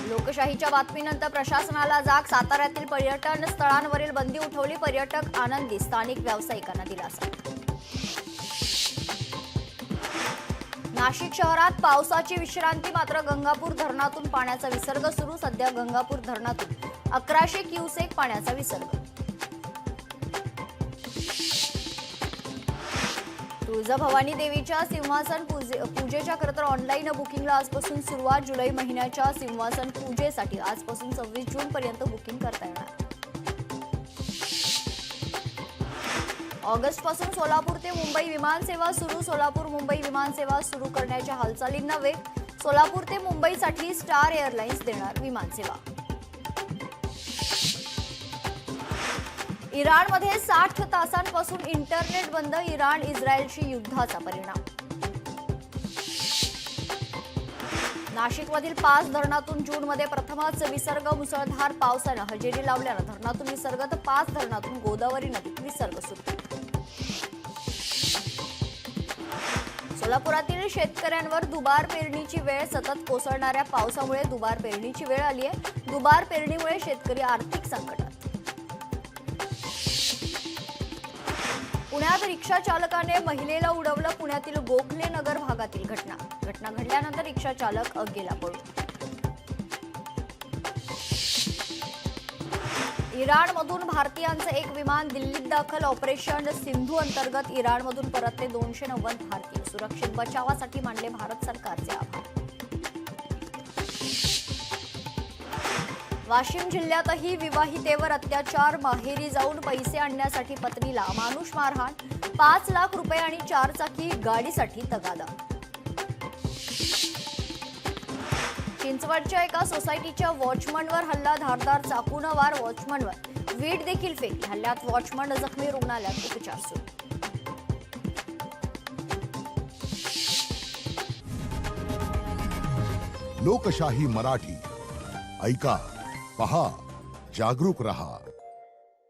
लोकशाहीच्या बातमीनंतर प्रशासनाला जाग. साताऱ्यातील पर्यटन स्थळांवरील बंदी उठवली. पर्यटक आनंदी, स्थानिक व्यावसायिकांना दिलासा. नाशिक शहरात पावसाची विश्रांती. मात्र गंगापूर धरणातून पाण्याचा विसर्ग सुरू. सध्या गंगापूर धरणातून 1100 क्युसेक पाण्याचा विसर्ग. तुळजाभवानी देवीच्या सिंहासन पूजेच्या खरंतर ऑनलाईन बुकिंगला आजपासून सुरुवात. जुलै महिन्याच्या सिंहासन पूजेसाठी आजपासून 26 जून पर्यंत बुकिंग करता येणार. ऑगस्ट पासून सोलापूर ते मुंबई विमान सेवा सुरू. सोलापूर मुंबई विमान सेवा सुरू करण्याच्या हालचालींना वेग. सोलापूर ते मुंबईसाठी स्टार एअरलाइन्स देणार विमान सेवा. इराणमध्ये 60 तासांपासून इंटरनेट बंद. इराण इस्रायलशी युद्धाचा परिणाम. नाशिकमधील 5 धरणातून जूनमध्ये प्रथमच विसर्ग. मुसळधार पावसानं हजेरी लावल्यानं धरणातून विसर्ग तर 5 धरणातून गोदावरी नदीत विसर्ग सुरू. सोलापुरातील शेतकऱ्यांवर दुबार पेरणीची वेळ. सतत कोसळणाऱ्या पावसामुळे दुबार पेरणीची वेळ आली आहे. दुबार पेरणीमुळे शेतकरी आर्थिक संकटात. पुण्यात रिक्षा चालकाने महिलेला उडवलं. पुण्यातील गोखले नगर भागातील घटना घडल्यानंतर रिक्षा चालक गेला पळून. इराणमधून भारतीयांचं एक विमान दिल्लीत दाखल. ऑपरेशन सिंधू अंतर्गत इराणमधून परतले 290 भारतीय. सुरक्षित बचावासाठी मानले भारत सरकारचे आभार. वाशिम जिल्ह्यातही विवाहितेवर अत्याचार. माहेरी जाऊन पैसे आणण्यासाठी पत्नीला मानुष मारहाण. 5 लाख रुपये आणि 4 चाकी गाडीसाठी तगादा. चिंचवडच्या एका सोसायटीच्या वॉचमनवर हल्ला. धारदार चाकूनं वार. वॉचमनवर वीट देखील फेकली. हल्ल्यात वॉचमन जखमी. रुग्णालयात उपचार सुरू. लोकशाही मराठी ऐका, पहा, जागरूक रहा.